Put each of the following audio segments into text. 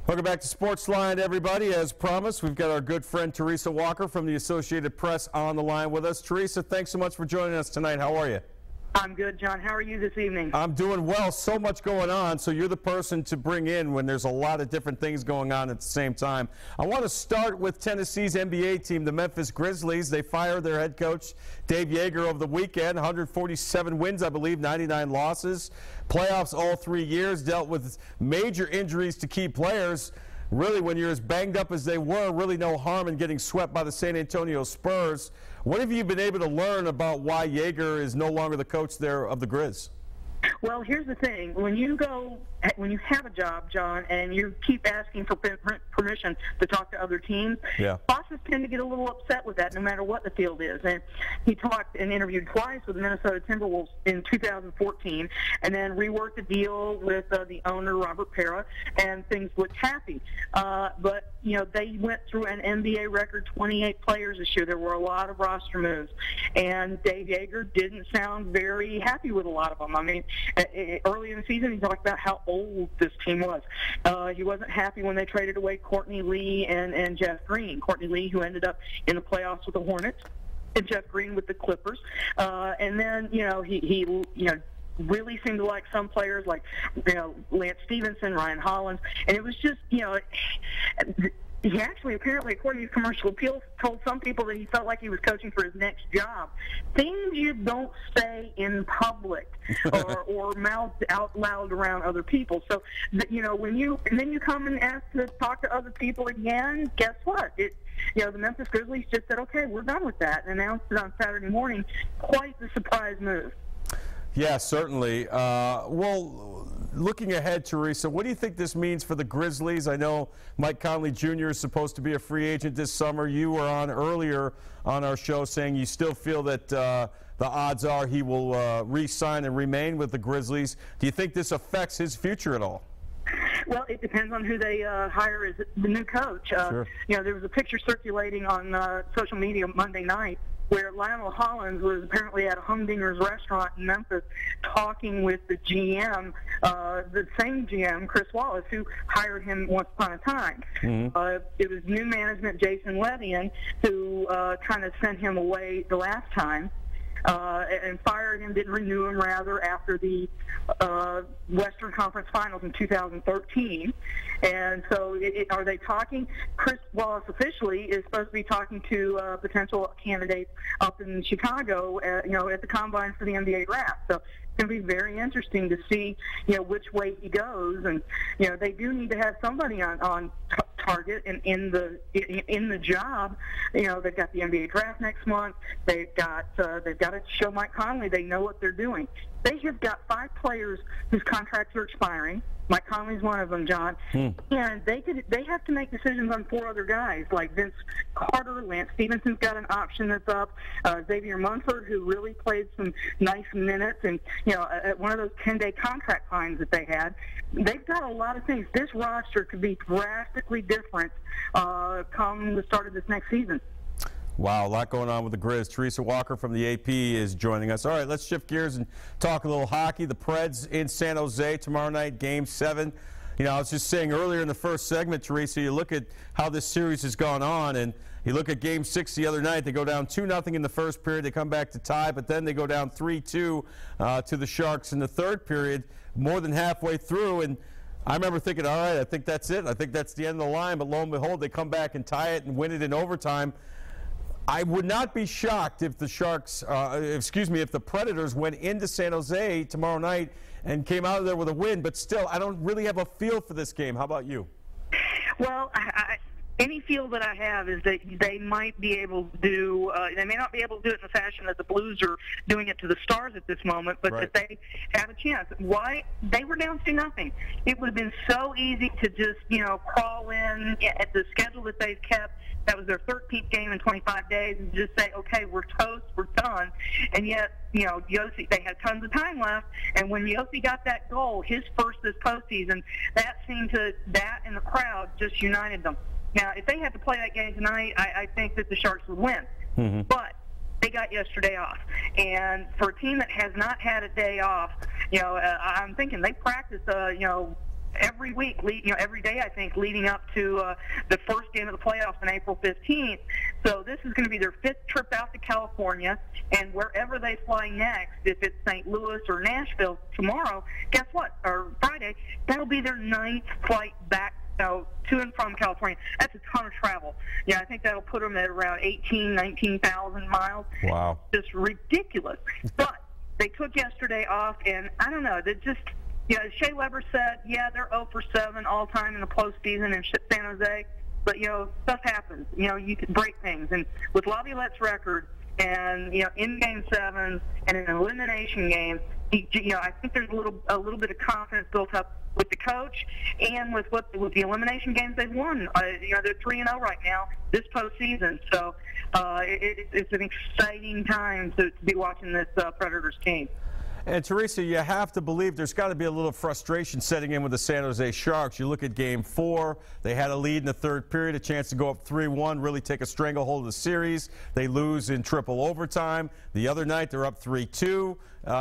Welcome back to SportsLine, everybody. As promised, we've got our good friend Teresa Walker from the Associated Press on the line with us. Teresa, thanks so much for joining us tonight. How are you? I'm good, John. How are you this evening? I'm doing well. So much going on, so you're the person to bring in when there's a lot of different things going on at the same time. I want to start with Tennessee's NBA team, the Memphis Grizzlies. They fired their head coach, Dave Jaeger, over the weekend. 147 wins, I believe, 99 losses. Playoffs all 3 years, dealt with major injuries to key players. Really, when you're as banged up as they were, really no harm in getting swept by the San Antonio Spurs. What have you been able to learn about why Jaeger is no longer the coach there of the Grizz? Well, here's the thing. When you have a job, John, and you keep asking for permission to talk to other teams, bosses tend to get a little upset with that no matter what the field is. And he talked and interviewed twice with the Minnesota Timberwolves in 2014 and then reworked a deal with the owner, Robert Pera, and things looked happy. But, you know, they went through an NBA record 28 players this year. There were a lot of roster moves. And Dave Jaeger didn't sound very happy with a lot of them. I mean, early in the season, he talked about how old this team was. He wasn't happy when they traded away Courtney Lee and Jeff Green. Courtney Lee, who ended up in the playoffs with the Hornets, and Jeff Green with the Clippers. And then, you know, he really seemed to like some players like, you know, Lance Stevenson, Ryan Hollins, and it was just, you know, he actually, apparently, according to commercial appeals, told some people that he felt like he was coaching for his next job. Things you don't say in public or mouthed out loud around other people. So, you know, then you come and ask to talk to other people again, guess what? You know, the Memphis Grizzlies just said, okay, we're done with that, and announced it on Saturday morning. Quite the surprise move. Yeah, certainly. Well, looking ahead, Teresa, what do you think this means for the Grizzlies? I know Mike Conley Jr. is supposed to be a free agent this summer. You were on earlier on our show saying you still feel that the odds are he will re-sign and remain with the Grizzlies. Do you think this affects his future at all? Well, it depends on who they hire as the new coach. Sure. You know, there was a picture circulating on social media Monday night where Lionel Hollins was apparently at a Humdinger's restaurant in Memphis talking with the GM, the same GM, Chris Wallace, who hired him once upon a time. It was new management, Jason Levian, who kind of sent him away the last time. And fired him, didn't renew him, rather, after the Western Conference Finals in 2013. And so are they talking? Chris Wallace officially is supposed to be talking to potential candidates up in Chicago, you know, at the Combine for the NBA draft. So it's going to be very interesting to see, you know, which way he goes. And, you know, they do need to have somebody on target and in the job. You know, they've got the NBA draft next month. They've got to show Mike Conley they know what they're doing. They have got 5 players whose contracts are expiring. Mike Conley's one of them, John. And they have to make decisions on 4 other guys like Vince Carter. Lance Stevenson's got an option that's up. Xavier Munford, who really played some nice minutes, and you know, at one of those 10-day contract fines that they had. They've got a lot of things. This roster could be drastically different come the start of this next season. Wow, a lot going on with the Grizz. Teresa Walker from the AP is joining us. All right, let's shift gears and talk a little hockey. The Preds in San Jose tomorrow night, Game 7. You know, I was just saying earlier in the first segment, Teresa, you look at how this series has gone on, and you look at Game 6 the other night. They go down 2-0 in the first period. They come back to tie, but then they go down 3-2 to the Sharks in the third period, more than halfway through. And I remember thinking, all right, I think that's it. I think that's the end of the line. But lo and behold, they come back and tie it and win it in overtime. I would not be shocked if the Sharks, if the Predators went into San Jose tomorrow night and came out of there with a win. But still, I don't really have a feel for this game. How about you? Well, any feel that I have is that they might be able to do, they may not be able to do it in the fashion that the Blues are doing it to the Stars at this moment, but that they have a chance. Why? They were down 2-0. It would have been so easy to just, you know, crawl in at the schedule that they've kept. That was their 13th game in 25 days, and just say, okay, we're toast, we're done. And yet, you know, Yossi, they had tons of time left, and when Yossi got that goal, his first this postseason, that and the crowd just united them. Now, if they had to play that game tonight, I think that the Sharks would win. But they got yesterday off. And for a team that has not had a day off, you know, I'm thinking they practiced, you know, every week, every day, I think, leading up to the first game of the playoffs on April 15th. So this is going to be their 5th trip out to California, and wherever they fly next, if it's St. Louis or Nashville tomorrow, guess what? Or Friday, that'll be their 9th flight back to and from California. That's a ton of travel. Yeah, I think that'll put them at around 19,000 miles. Wow. Just ridiculous. But they took yesterday off, and I don't know, they just, Shea Weber said, they're 0 for 7 all time in the postseason in San Jose. But, stuff happens. You can break things. And with Laviolette's record and, in Game 7 and in elimination games, I think there's a little bit of confidence built up with the coach and with the elimination games they've won. They're 3-0 right now this postseason. So it's an exciting time to be watching this Predators team. And Teresa, you have to believe there's got to be a little frustration setting in with the San Jose Sharks. You look at Game 4, they had a lead in the 3rd period, a chance to go up 3-1, really take a stranglehold of the series. They lose in triple overtime. The other night, they're up 3-2.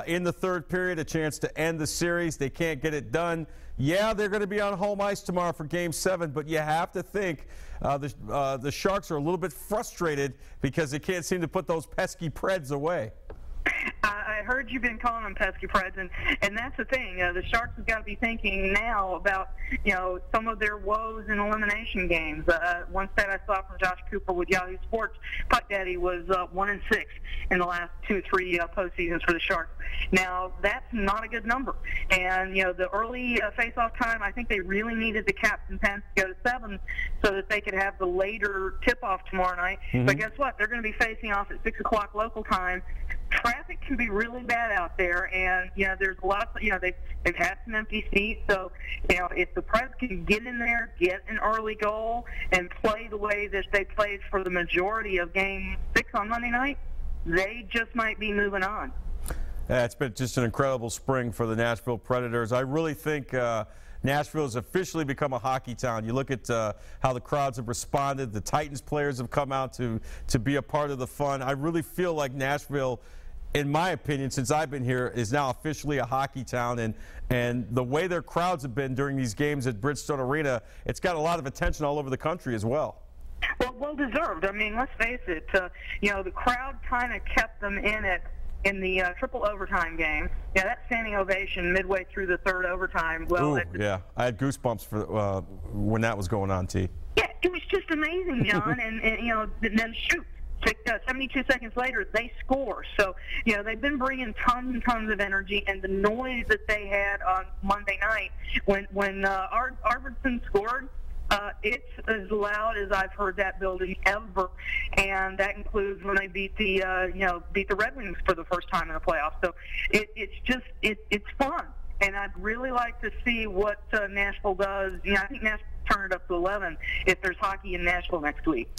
In the 3rd period, a chance to end the series. They can't get it done. Yeah, they're going to be on home ice tomorrow for Game 7, but you have to think the Sharks are a little bit frustrated because they can't seem to put those pesky Preds away. I heard you've been calling them pesky Preds, and that's the thing. The Sharks have got to be thinking now about, some of their woes in elimination games. One stat I saw from Josh Cooper with Yahoo Sports, Puck Daddy was 1-6 in the last 2-3 postseasons for the Sharks. Now, that's not a good number. And, the early face-off time, I think they really needed the captain Pence to go to 7 so that they could have the later tip-off tomorrow night. Mm-hmm. But guess what? They're going to be facing off at 6 o'clock local time. Traffic can be really bad out there, and there's a lot of they've had some empty seats. So if the Preds can get in there, get an early goal, and play the way that they played for the majority of Game 6 on Monday night, they just might be moving on. Yeah, it's been just an incredible spring for the Nashville Predators. I really think Nashville has officially become a hockey town. You look at how the crowds have responded. The Titans players have come out to be a part of the fun. I really feel like Nashville, in my opinion, since I've been here, is now officially a hockey town. And the way their crowds have been during these games at Bridgestone Arena, it's got a lot of attention all over the country as well. Well deserved. I mean, let's face it. The crowd kind of kept them in it in the triple overtime game. Yeah, that standing ovation midway through the 3rd overtime. Well, yeah, I had goosebumps for when that was going on, T. Yeah, it was just amazing, John. and then shoot. 72 seconds later, they score. So, they've been bringing tons and tons of energy, and the noise that they had on Monday night when Arvidsson scored, it's as loud as I've heard that building ever, and that includes when they beat the Red Wings for the first time in the playoffs. So it's fun, and I'd really like to see what Nashville does. I think Nashville will turn it up to 11 if there's hockey in Nashville next week.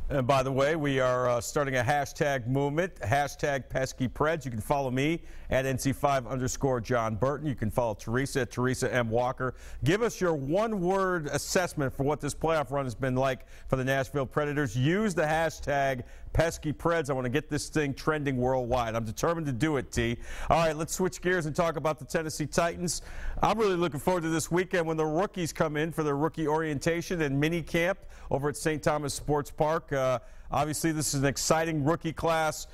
And by the way, we are starting a hashtag movement, hashtag Pesky Preds. You can follow me at NC5_John Burton. You can follow Teresa at Teresa M. Walker. Give us your one-word assessment for what this playoff run has been like for the Nashville Predators. Use the hashtag Pesky Preds. I want to get this thing trending worldwide. I'm determined to do it, T. All right, let's switch gears and talk about the Tennessee Titans. I'm really looking forward to this weekend when the rookies come in for their rookie orientation and mini camp over at St. Thomas Sports Park. Obviously, this is an exciting rookie class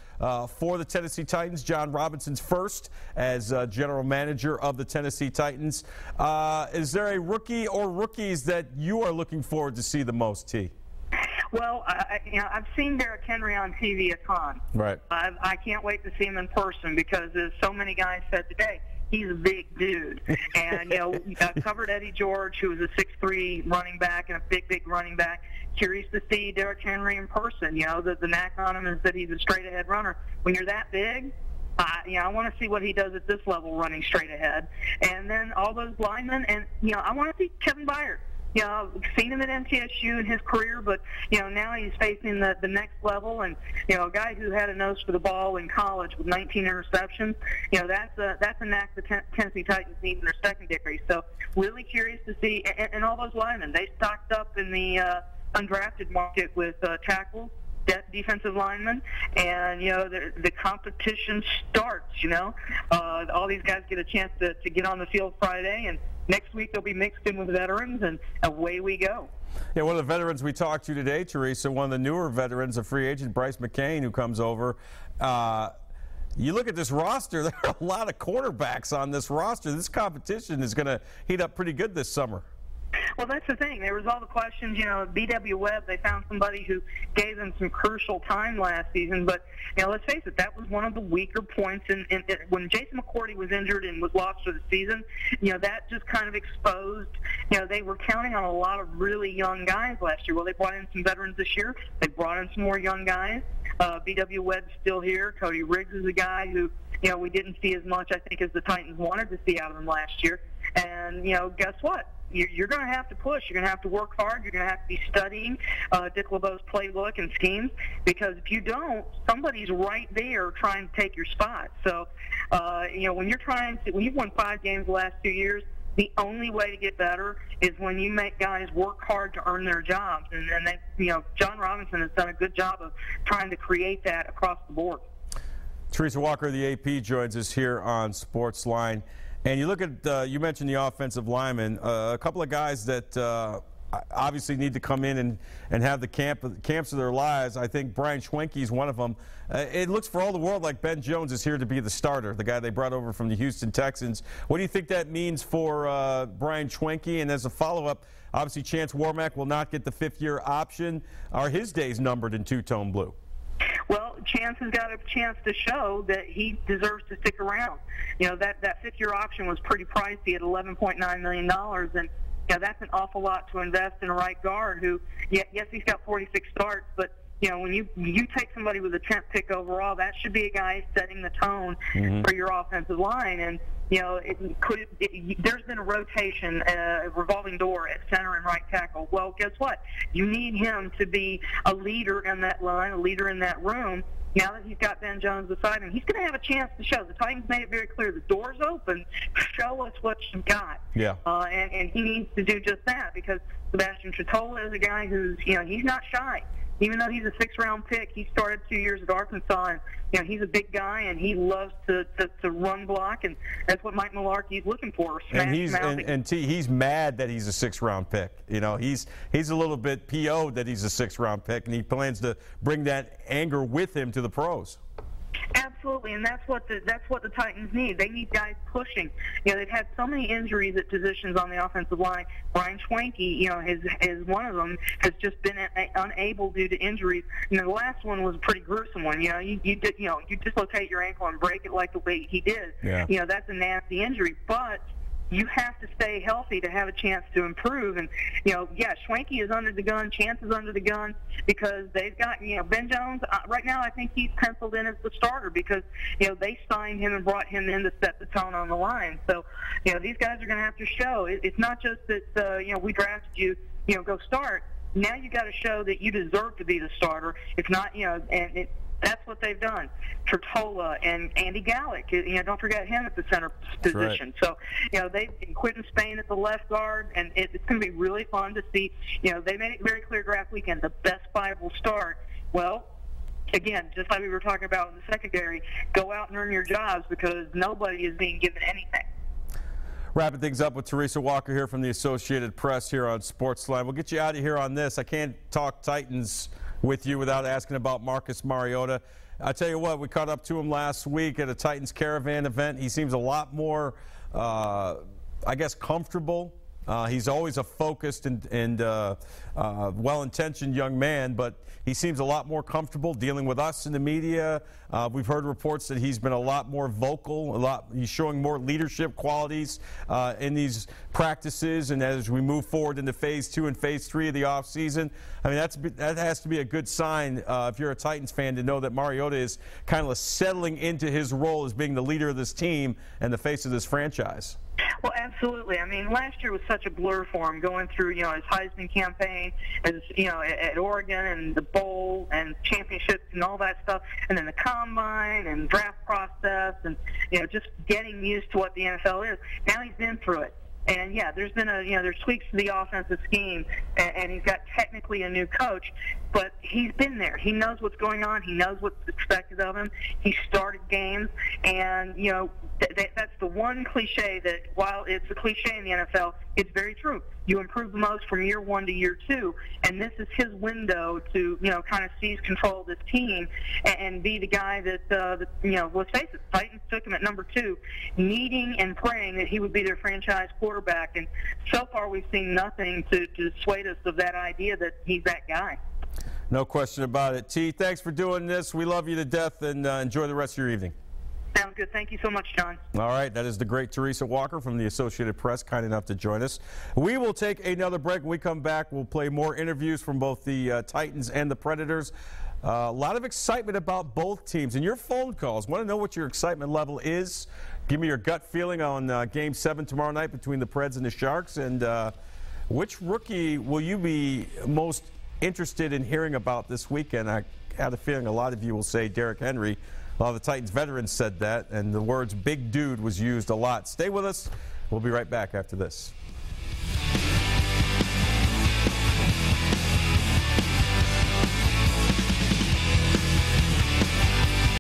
for the Tennessee Titans. John Robinson's first as general manager of the Tennessee Titans. Is there a rookie or rookies that you are looking forward to see the most, T? Well, I've seen Derrick Henry on TV a ton. Right. I can't wait to see him in person because, as so many guys said today, he's a big dude. And, I covered Eddie George, who was a 6'3" running back and a big running back. Curious to see Derrick Henry in person. The knack on him is that he's a straight-ahead runner. When you're that big, I want to see what he does at this level running straight ahead. And then all those linemen, and, I want to see Kevin Byard. I've seen him at MTSU in his career, but, now he's facing the next level. And, a guy who had a nose for the ball in college with 19 interceptions, that's a knack the Tennessee Titans need in their secondary. So really curious to see. And all those linemen, they stocked up in the undrafted market with tackles, defensive linemen, and the competition starts. All these guys get a chance to get on the field Friday, and next week they'll be mixed in with veterans, and away we go. Yeah, one of the veterans we talked to today, Teresa, one of the newer veterans, a free agent, Bryce McCain, who comes over. You look at this roster, there are a lot of quarterbacks on this roster. This competition is going to heat up pretty good this summer. Well, that's the thing. There was all the questions, BW Webb, they found somebody who gave them some crucial time last season. But, let's face it, that was one of the weaker points. When Jason McCourty was injured and was lost for the season, that just kind of exposed, they were counting on a lot of really young guys last year. Well, they brought in some veterans this year. They brought in some more young guys. BW Webb's still here. Cody Riggs is a guy who, we didn't see as much, I think, as the Titans wanted to see out of him last year. And, guess what? You're going to have to push. You're going to have to work hard. You're going to have to be studying Dick LeBeau's playbook and schemes, because if you don't, somebody's right there trying to take your spot. So, when you've won 5 games the last 2 years, the only way to get better is when you make guys work hard to earn their jobs. And they, John Robinson has done a good job of trying to create that across the board. Teresa Walker of the AP joins us here on SportsLine. And you look at, you mentioned the offensive linemen, a couple of guys that obviously need to come in and have the camps of their lives. I think Brian Schwenke is one of them. It looks for all the world like Ben Jones is here to be the starter, the guy they brought over from the Houston Texans. What do you think that means for Brian Schwenke? And as a follow-up, obviously Chance Warmack will not get the 5th-year option. Are his days numbered in two-tone blue? Well, Chance has got a chance to show that he deserves to stick around. That 5th-year option was pretty pricey at $11.9 million, and that's an awful lot to invest in a right guard who, yes, he's got 46 starts, but when you take somebody with a 10th pick overall, that should be a guy setting the tone for your offensive line. And there's been a rotation, a revolving door at center and right tackle. Well, guess what? You need him to be a leader in that line, a leader in that room. Now that he's got Ben Jones beside him, he's going to have a chance to show. The Titans made it very clear. The door's open. Show us what you've got. Yeah. And he needs to do just that, because Sebastian Tretola is a guy who's, he's not shy. Even though he's a 6th-round pick, he started 2 years at Arkansas, and he's a big guy, and he loves to run block, and that's what Mike Mularkey's looking for. And he's mad that he's a 6th-round pick. He's a little bit PO'd that he's a 6th-round pick, and he plans to bring that anger with him to the pros. Absolutely, and that's what the Titans need. They need guys pushing. They've had so many injuries at positions on the offensive line. Brian Schwenke, is one of them, has just been unable due to injuries. The last one was a pretty gruesome one. You dislocate your ankle and break it like the way he did. Yeah. That's a nasty injury, but you have to stay healthy to have a chance to improve. And, Schwenke is under the gun, Chance is under the gun, because they've got, Ben Jones, right now I think he's penciled in as the starter because, they signed him and brought him in to set the tone on the line. So, these guys are going to have to show. It's not just that, we drafted you, go start. Now you got to show that you deserve to be the starter. It's not, that's what they've done. Tretola and Andy Gallick, don't forget him at the center position. Right. So, they've Quentin Spain at the left guard, and it's going to be really fun to see. They made it very clear draft weekend, the best 5 will start. Well, again, just like we were talking about in the secondary, go out and earn your jobs, because nobody is being given anything. Wrapping things up with Teresa Walker here from the Associated Press here on SportsLine. We'll get you out of here on this. I can't talk Titans with you without asking about Marcus Mariota. I tell you what, we caught up to him last week at a Titans Caravan event. He seems a lot more, comfortable. He's always a focused and well-intentioned young man, but he seems a lot more comfortable dealing with us in the media. We've heard reports that he's been a lot more vocal, he's showing more leadership qualities in these practices, and as we move forward into Phase 2 and Phase 3 of the offseason. I mean, that has to be a good sign if you're a Titans fan, to know that Mariota is kind of settling into his role as being the leader of this team and the face of this franchise. Well, absolutely. I mean, last year was such a blur for him, going through, his Heisman campaign, as at Oregon, and the bowl and championships and all that stuff, and then the combine and draft process, and just getting used to what the NFL is. Now he's been through it. And yeah, there's been there's tweaks to the offensive scheme, and he's got technically a new coach, but he's been there. He knows what's going on. He knows what's expected of him. He started games, and that's the one cliche that, while it's a cliche in the NFL, it's very true. You improve the most from year 1 to year 2, and this is his window to kind of seize control of this team and be the guy that let's face it, Titans took him at number 2, needing and praying that he would be their franchise quarterback. And so far, we've seen nothing to dissuade us of that idea that he's that guy. No question about it. T, thanks for doing this. We love you to death, and enjoy the rest of your evening. Sounds good. Thank you so much, John. All right, that is the great Teresa Walker from the Associated Press, kind enough to join us. We will take another break. When we come back, we'll play more interviews from both the Titans and the Predators. A lot of excitement about both teams. And your phone calls, want to know what your excitement level is? Give me your gut feeling on Game 7 tomorrow night between the Preds and the Sharks. And which rookie will you be most interested in hearing about this weekend? I had a feeling a lot of you will say Derrick Henry. A lot of the Titans veterans said that, and the words big dude was used a lot. Stay with us. We'll be right back after this.